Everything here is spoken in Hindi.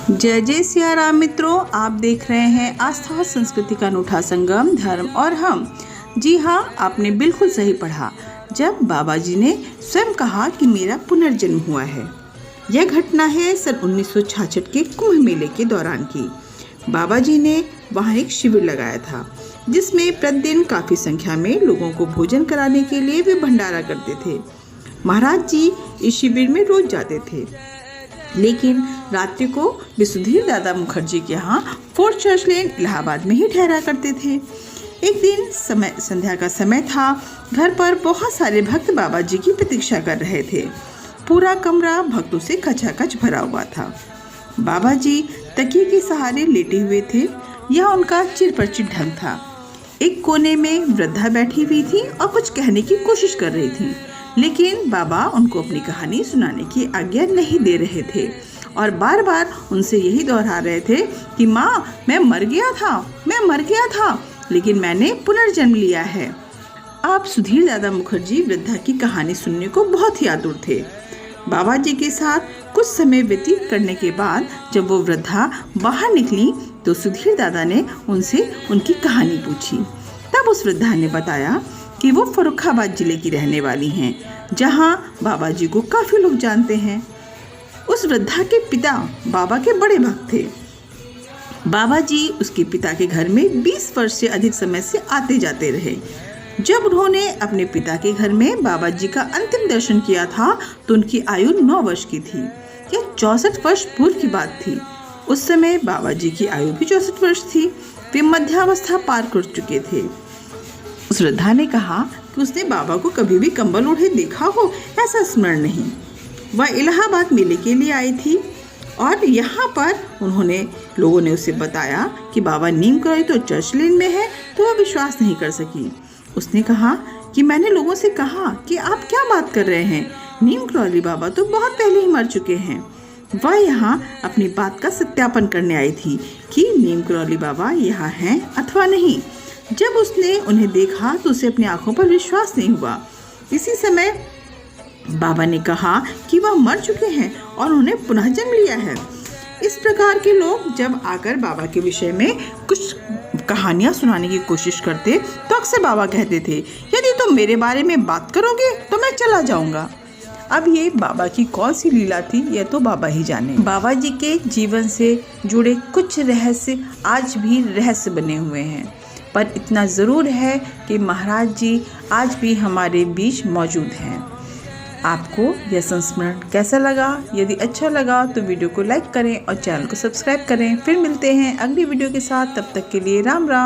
जय जय सिया राम मित्रों, आप देख रहे हैं आस्था और संस्कृति का अनूठा संगम धर्म और हम। जी हाँ, आपने बिल्कुल सही पढ़ा। जब बाबा जी ने स्वयं कहा कि मेरा पुनर्जन्म हुआ है। यह घटना है सन 1966 के कुंभ मेले के दौरान की। बाबा जी ने वहाँ एक शिविर लगाया था जिसमें प्रतिदिन काफ़ी संख्या में लोगों को भोजन कराने के लिए वे भंडारा करते थे। महाराज जी इस शिविर में रोज जाते थे, लेकिन रात्रि को वे सुधीर दादा मुखर्जी के यहाँ फोर्ट चर्च लेन इलाहाबाद में ही ठहरा करते थे। एक दिन संध्या का समय था। घर पर बहुत सारे भक्त बाबा जी की प्रतीक्षा कर रहे थे। पूरा कमरा भक्तों से खचाखच भरा हुआ था। बाबा जी तकिए के सहारे लेटे हुए थे। यह उनका चिरपरिचित ढंग था। एक कोने में वृद्धा बैठी हुई थी और कुछ कहने की कोशिश कर रही थी, लेकिन बाबा उनको अपनी कहानी सुनाने की आज्ञा नहीं दे रहे थे और बार बार उनसे यही दोहरा रहे थे कि माँ, मैं मर गया था, लेकिन मैंने पुनर्जन्म लिया है। आप सुधीर दादा मुखर्जी वृद्धा की कहानी सुनने को बहुत ही आतुर थे। बाबा जी के साथ कुछ समय व्यतीत करने के बाद जब वो वृद्धा बाहर निकली तो सुधीर दादा ने उनसे उनकी कहानी पूछी। तब उस वृद्धा ने बताया कि वो फर्रुखाबाद जिले की रहने वाली हैं, जहां बाबा जी को काफ़ी लोग जानते हैं। उस वृद्धा के पिता बाबा के बड़े भक्त थे। बाबा जी उसके पिता के घर में 20 वर्ष से अधिक समय से आते जाते रहे। जब उन्होंने अपने पिता के घर में बाबा जी का अंतिम दर्शन किया था तो उनकी आयु 9 वर्ष की थी। यह 64 वर्ष पूर्व की बात थी। उस समय बाबा जी की आयु भी 64 वर्ष थी। वे मध्यावस्था पार कर चुके थे। उस वृद्धा ने कहा कि उसने बाबा को कभी भी कंबल ओढ़े देखा हो, ऐसा स्मरण नहीं। वह इलाहाबाद मेले के लिए आई थी और यहाँ पर लोगों ने उसे बताया कि बाबा नीम करौली तो चर्च लेन में है, तो वह विश्वास नहीं कर सकी। उसने कहा कि मैंने लोगों से कहा कि आप क्या बात कर रहे हैं, नीम करौली बाबा तो बहुत पहले ही मर चुके हैं। वह यहाँ अपनी बात का सत्यापन करने आई थी कि नीम करौली बाबा यहाँ हैं अथवा नहीं। जब उसने उन्हें देखा तो उसे अपनी आंखों पर विश्वास नहीं हुआ। इसी समय बाबा ने कहा कि वह मर चुके हैं और उन्हें पुनः जन्म लिया है। इस प्रकार के लोग जब आकर बाबा के विषय में कुछ कहानियां सुनाने की कोशिश करते तो अक्सर बाबा कहते थे, यदि तुम मेरे बारे में बात करोगे तो मैं चला जाऊंगा। अब ये बाबा की कौन सी लीला थी, यह तो बाबा ही जाने। बाबा जी के जीवन से जुड़े कुछ रहस्य आज भी रहस्य बने हुए हैं, पर इतना ज़रूर है कि महाराज जी आज भी हमारे बीच मौजूद हैं। आपको यह संस्मरण कैसा लगा? यदि अच्छा लगा तो वीडियो को लाइक करें और चैनल को सब्सक्राइब करें। फिर मिलते हैं अगली वीडियो के साथ। तब तक के लिए राम राम।